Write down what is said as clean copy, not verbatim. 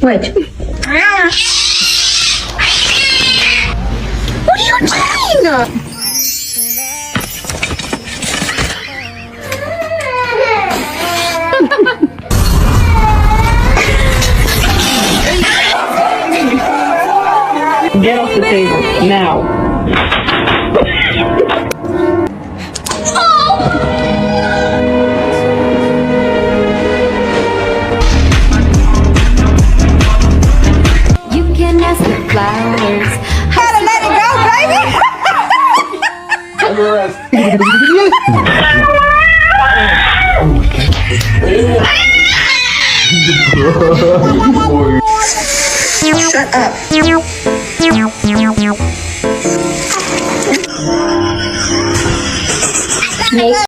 What? What are you doing? Get off the table, now.